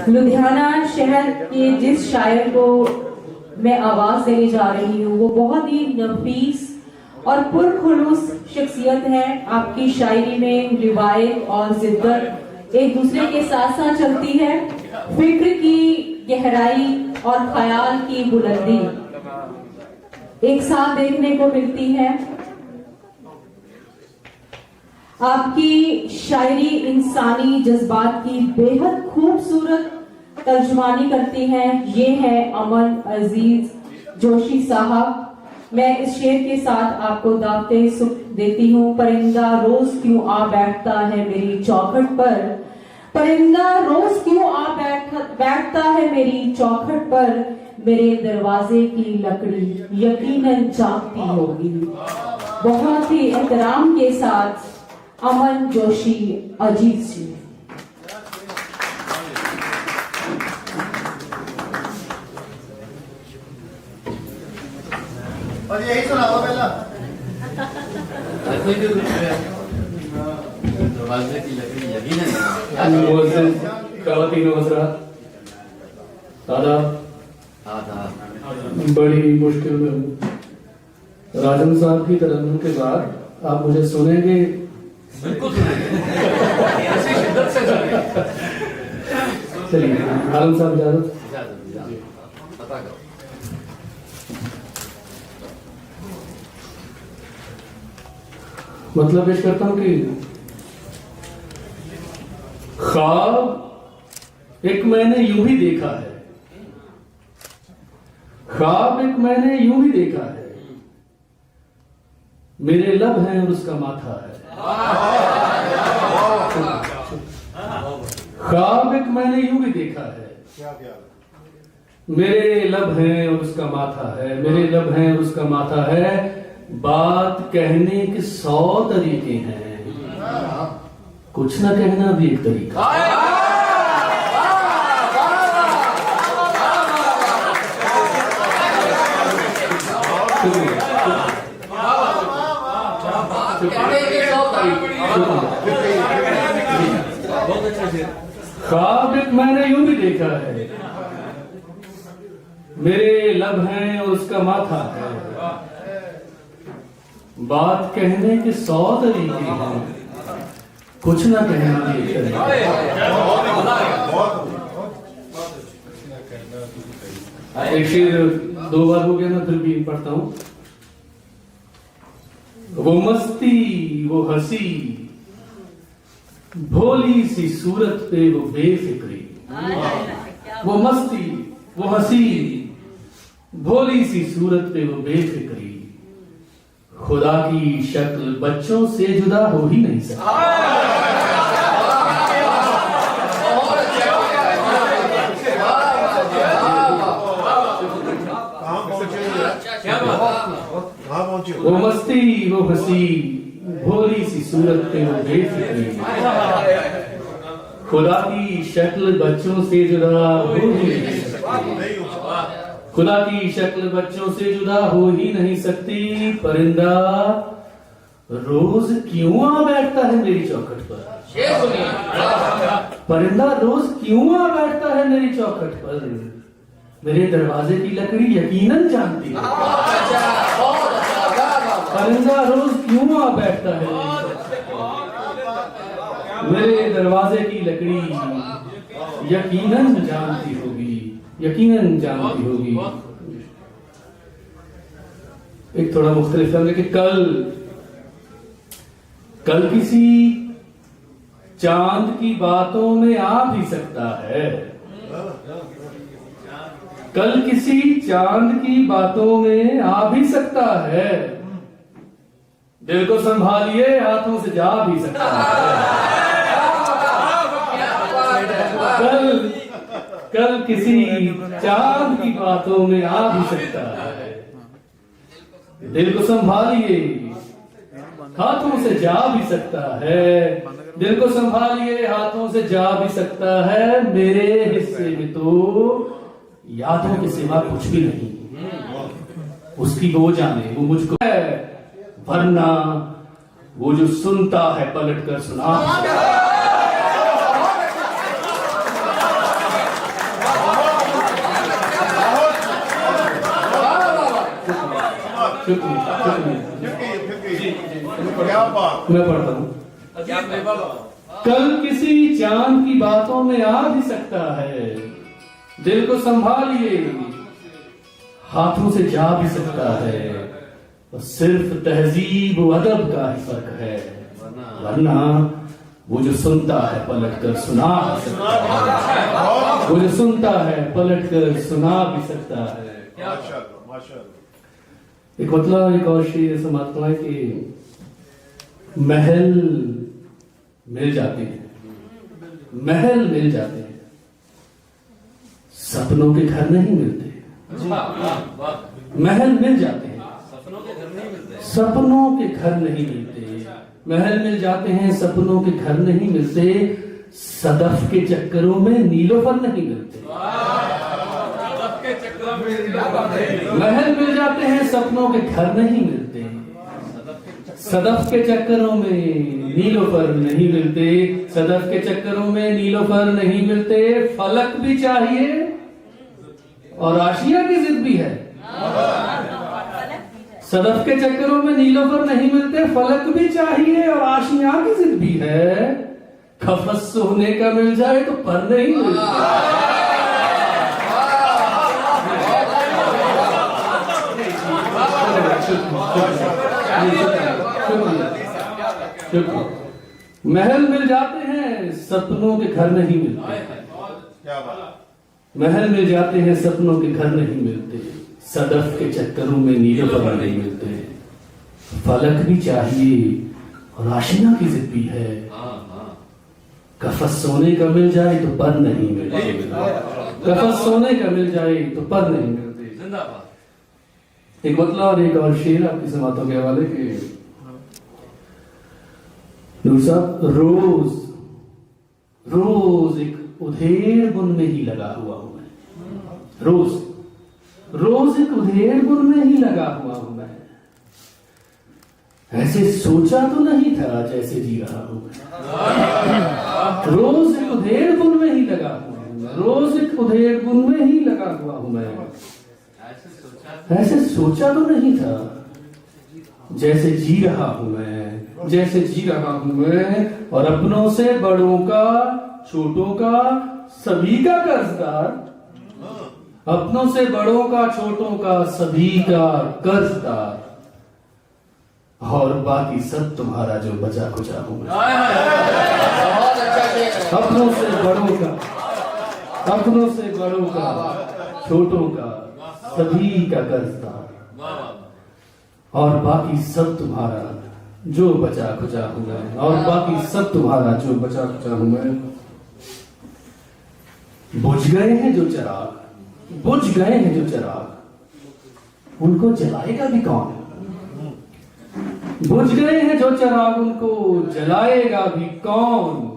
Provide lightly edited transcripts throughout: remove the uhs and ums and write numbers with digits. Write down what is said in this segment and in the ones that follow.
लुधियाना शहर के जिस शायर को मैं आवाज देने जा रही हूँ वो बहुत ही नफीस और पुरखुलूस शख्सियत है। आपकी शायरी में रिवायत और जिद्दत एक दूसरे के साथ साथ चलती है। फिक्र की गहराई और ख्याल की बुलंदी एक साथ देखने को मिलती है। आपकी शायरी इंसानी जज्बात की बेहद खूबसूरत तर्जुमानी करती है। ये है अमन अजीज जोशी साहब। मैं इस शेर के साथ आपको दावते सुख देती हूँ। परिंदा रोज क्यों आ बैठता है मेरी चौखट पर, परिंदा रोज क्यों आ बैठता है मेरी चौखट पर, मेरे दरवाजे की लकड़ी यकीनन जागती होगी। बहुत ही एहतराम के साथ अमन जोशी अजीत जी। और यही सुनाओ पहला। दरवाजे की लकड़ी यकीनन बड़ी मुश्किल में हूँ। राजन साहब की तरन्नुम के बाद आप मुझे सुनेंगे? बिल्कुल ऐसी शिद्दत से चलिए आलम साहब इजाजत। पता करो। मतलब पेश करता हूं कि ख्वाब एक मैंने यूं ही देखा है, ख्वाब एक मैंने यूं ही देखा है, मेरे लब हैं और उसका माथा है। ख्वाब एक मैंने यूं भी देखा है, मेरे लब हैं और उसका माथा है, मेरे लब हैं और उसका माथा है। बात कहने के 100 तरीके हैं, कुछ ना कहना भी एक तरीका। ख्वाब एक मैंने यूं भी देखा है, मेरे लब हैं और उसका माथा है। बात कहने के 100 तरीके हैं, कुछ ना कहना भी एक तरीका। एक शेर 2 बार हो गया, मैं फिर भी पढ़ता हूं। वो मस्ती वो हंसी भोली सी सूरत पे वो बेफिक्री, वो मस्ती वो हंसी भोली सी सूरत पे वो बेफिक्री, खुदा की शक्ल बच्चों से जुदा हो ही नहीं सकती। वो मस्ती वो हंसी भोली सी सूरत पे वो बेफिक्री, खुदा की शक्ल बच्चों से जुदा हो ही नहीं सकती, खुदा की शक्ल बच्चों से जुदा हो ही नहीं सकती। परिंदा रोज क्यों आ बैठता है मेरी चौखट पर, परिंदा रोज क्यों आ बैठता है मेरी चौखट पर, मेरे दरवाजे की लकड़ी यकीनन जानती है। परिंदा रोज क्यों आ बैठता है मेरे दरवाजे की लकड़ी यकीनन जानती होगी, यकीनन जानती होगी। एक थोड़ा मुख्तलिफ है कि कल किसी चांद की बातों में आ भी सकता है, कल किसी चांद की बातों में आ भी सकता है, दिल को संभालिए हाथों से जा भी सकता है। कल किसी चांद की बातों में आ भी सकता है, दिल को संभालिए हाथों से जा भी सकता है, दिल को संभालिए हाथों से जा भी सकता है। मेरे हिस्से में तो यादों के सिवा कुछ भी नहीं, उसकी वो जाने वो मुझको है, वरना वो जो सुनता है पलट कर सुना। क्या बात। मैं पढ़ता हूँ। कल किसी चांद की बातों में आ भी सकता है, दिल को संभालिए हाथों से जा भी सकता है, और सिर्फ तहजीब व अदब का ही फर्क है, वरना वो जो सुनता है पलट कर सुना भी सकता है, वो जो सुनता है पलट कर सुना भी सकता है। माशाअल्लाह माशाअल्लाह। एक मतलब एक और शेर समाप्त है कि महल मिल जाते हैं, महल मिल जाते हैं, सपनों के घर नहीं मिलते। महल मिल जाते हैं, सपनों के घर नहीं मिलते। महल मिल जाते हैं, सपनों के घर नहीं मिलते, सदफ के चक्करों में नीलोफर नहीं मिलते। महल मिल जाते हैं, सपनों के घर नहीं मिलते, सदफ के चक्करों में नीलोफर नहीं मिलते, सदफ के चक्करों में नीलोफर नहीं मिलते। फलक भी चाहिए और आशिया की जिद भी है। सदफ के चक्करों में नीलोफर नहीं मिलते, फलक भी चाहिए और आशिया की जिद भी है। खफस सोने का मिल जाए तो पर नहीं मिलता। महल मिल जाते हैं, सपनों के घर नहीं मिलते। क्या बात। महल मिल जाते हैं, सपनों के घर नहीं मिलते, सदफ के चक्करों में नीलोफर नहीं मिलते। फलक भी चाहिए और आशिना की जिद भी है। कफस सोने का मिल जाए तो पर नहीं मिलते, कफस सोने का मिल जाए तो पर नहीं मिलते। जिंदाबाद। एक मतलब और एक और शेर आपकी समातों के हवाले के। नूर साहब रोज रोज एक उधेड़ बुन में ही लगा हुआ हूं मैं, रोज रोज एक उधेड़ बुन में ही लगा हुआ हूं मैं। ऐसे सोचा तो नहीं था जैसे जी रहा हूं मैं। रोज एक उधेड़ बुन में ही लगा हुआ हूं मैं, रोज एक उधेड़ बुन में ही लगा हुआ हूं मैं। ऐसे सोचा तो नहीं था जैसे जी रहा हूं मैं, जैसे जी रहा हूं मैं। और अपनों से बड़ों का छोटों का सभी का कर्जदार, अपनों से बड़ों का छोटों का सभी का कर्जदार, और बाकी सब तुम्हारा जो बचा कुचा हूं मैं। अपनों से बड़ों का, अपनों से बड़ों का छोटों का सभी का कर्जदार, और बाकी सब तुम्हारा जो बचा खुचा हूं मैं, और बाकी सब तुम्हारा जो बचा खुचा हूं मैं। बुझ गए हैं जो चिराग, बुझ गए हैं जो चिराग, उनको जलाएगा भी कौन। बुझ गए हैं जो चिराग, उनको जलाएगा भी कौन।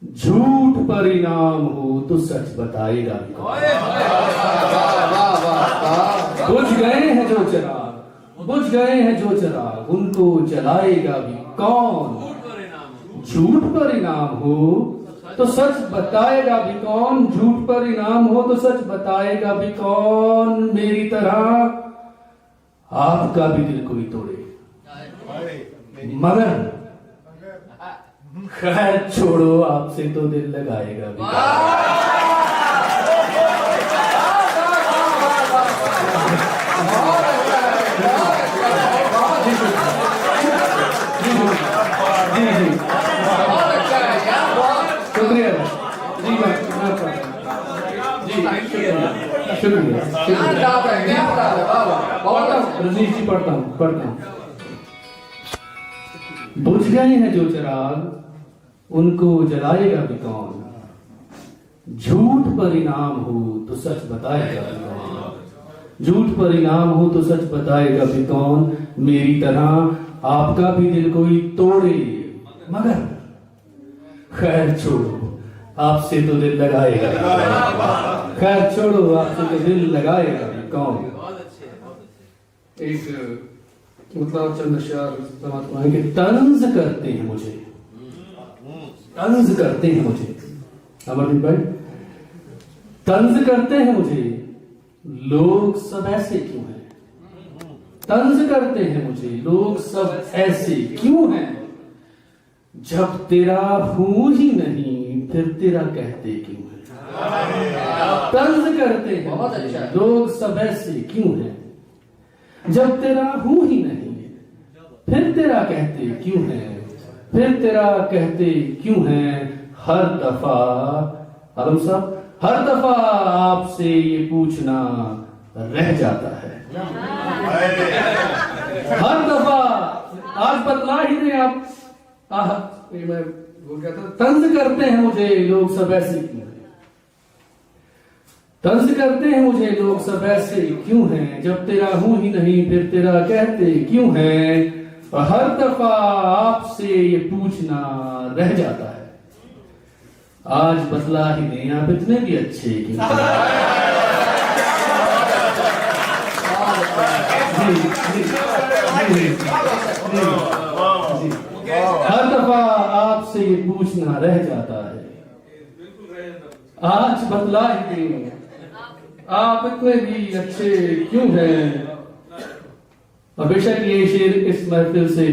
झूठ पर इनाम हो तो सच बताएगा भी कौन। बुझ गए हैं जो चिराग, बुझ गए हैं जो चिराग, उनको जलाएगा भी कौन। झूठ पर इनाम हो तो सच बताएगा भी कौन, झूठ पर इनाम हो तो सच बताएगा भी कौन। मेरी तरह आपका भी दिल कोई तोड़े, मगर खैर छोड़ो, आपसे तो दिल लगाएगा भी कौन। शुक्रिया जी, शुक्रिया रजीश जी, पढ़ता हूँ। बुझ गए हैं जो चिराग, उनको जलाएगा भी कौन। झूठ पर इनाम हो तो सच बताएगा भी कौन, झूठ पर इनाम हो तो सच बताएगा भी कौन। मेरी तरह आपका भी दिल कोई तोड़े, मगर खैर छोड़ो, आपसे तो दिल लगाएगा। खैर छोड़ो, आपसे तो दिल लगाएगा भी कौन। एक मतलब चंद शायर परमात्मा है कि तंज करते हैं मुझे, तंज करते हैं मुझे। अमरदीप भाई, तंज करते हैं मुझे लोग सब ऐसे क्यों हैं, तंज करते हैं मुझे लोग सब ऐसे क्यों हैं, जब तेरा हूं ही नहीं फिर तेरा कहते क्यों है। तंज करते हैं बहुत अच्छा है। लोग सब ऐसे क्यों हैं, जब तेरा हूं ही नहीं फिर तेरा कहते क्यों है, फिर तेरा कहते क्यों है। हर दफा आलम साहब, हर दफा आपसे ये पूछना रह जाता है। हर दफा आज बतला ही नहीं आप। ये मैं बोल गया था, तंज करते हैं मुझे लोग सब ऐसे क्यों हैं, तंज करते हैं मुझे लोग सब ऐसे क्यों हैं, जब तेरा हूं ही नहीं फिर तेरा कहते क्यों है। और हर दफा आपसे ये पूछना रह जाता है, आज बतला ही नहीं आप इतने भी अच्छे क्यों। हर दफा आपसे ये पूछना रह जाता है, आज बतला ही नहीं आप इतने भी अच्छे क्यों हैं। और बेशक ये शेर इस महफिल से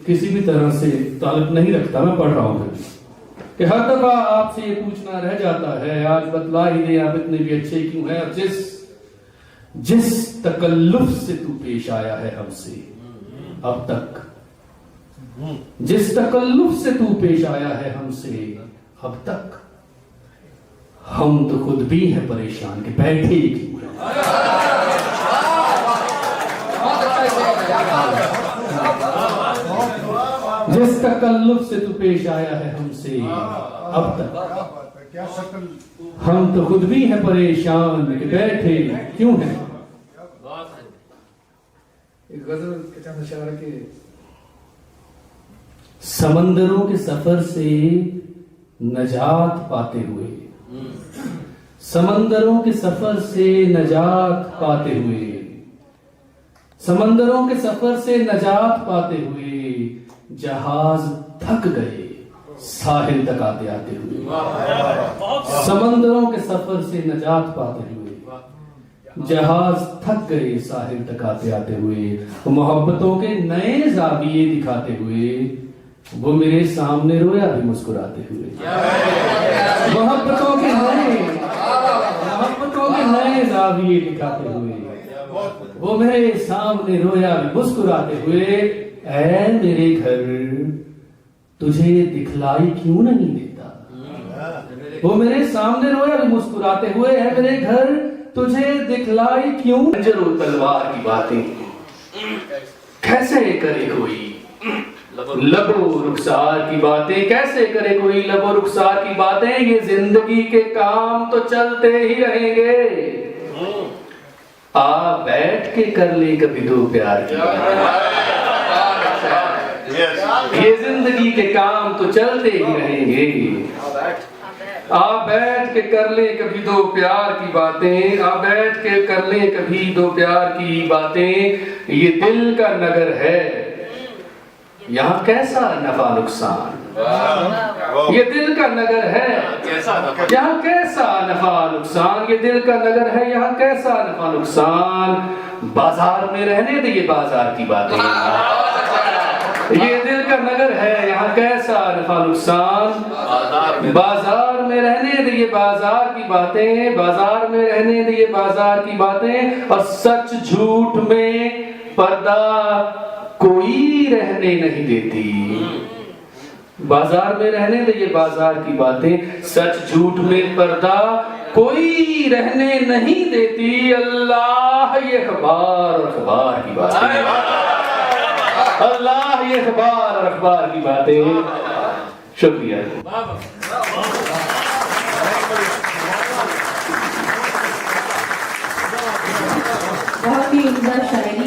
किसी भी तरह से ताल्लुक नहीं रखता, मैं पढ़ रहा हूं कि हर दफा आपसे ये पूछना रह जाता है, आज बतला ही नहीं आप इतने भी अच्छे क्यों हैं। और जिस तकल्लुफ से तू पेश आया है हमसे अब तक, जिस तकल्लुफ से तू पेश आया है हमसे अब तक, हम तो खुद भी हैं परेशान कि बैठे ही क्यों हैं। जिस तकल्लुफ से तू पेश आया है हमसे अब तक, क्या शक्ल, हम तो खुद भी हैं परेशान कि बैठे क्यों हैं। एक गजल के चंद अशार के, समंदरों के सफर से नजात पाते हुए, समंदरों के सफर से नजात पाते हुए, समंदरों के सफर से नजात पाते हुए, जहाज थक गए साहिल तक आते आते हुए। समंदरों के सफर से नजात पाते हुए, जहाज थक गए साहिल तक आते आते हुए। मोहब्बतों के नए जाविये दिखाते हुए, वो मेरे सामने रोया भी मुस्कुराते हुए। मोहब्बतों के नए जाविये दिखाते हुए, वो मेरे सामने रोया भी मुस्कुराते हुए। ऐ मेरे घर तुझे दिखलाई क्यों नहीं देता, वो मेरे सामने रोया भी मुस्कुराते हुए। ऐ मेरे घर तुझे दिखलाई क्यों। खंजर और तलवार की बातें कैसे करे कोई, लबो रुखसार की बातें कैसे करे कोई, लबो रुखसार की बातें। ये जिंदगी के काम तो चलते ही रहेंगे, आ बैठ के कर ले कभी दो प्यार की बातें। ये जिंदगी के काम तो चलते ही रहेंगे, आ बैठ के कर ले कभी दो प्यार की बातें, आ बैठ के कर ले कभी दो प्यार की बातें। ये दिल का नगर है यहाँ कैसा नफा नुकसान, ये दिल का नगर है यहाँ कैसा नफा नुकसान, ये दिल का नगर है यहाँ कैसा नफा नुकसान। बाजार में रहने दे ये बाजार की बातें, ये दिल का नगर है यहाँ कैसा नफा नुकसान। बाजार में रहने दे ये बाजार की बातें, बाजार में रहने दे ये बाजार की बातें। और सच झूठ में पर्दा कोई रहने नहीं देती, बाजार में रहने दे ये बाजार की बातें। सच झूठ में पर्दा कोई रहने नहीं देती। अल्लाह ये अखबार और अखबार की बातें, अल्लाह ये अखबार और अखबार की बातें। शुक्रिया। बहुत ही उम्दा शायरी।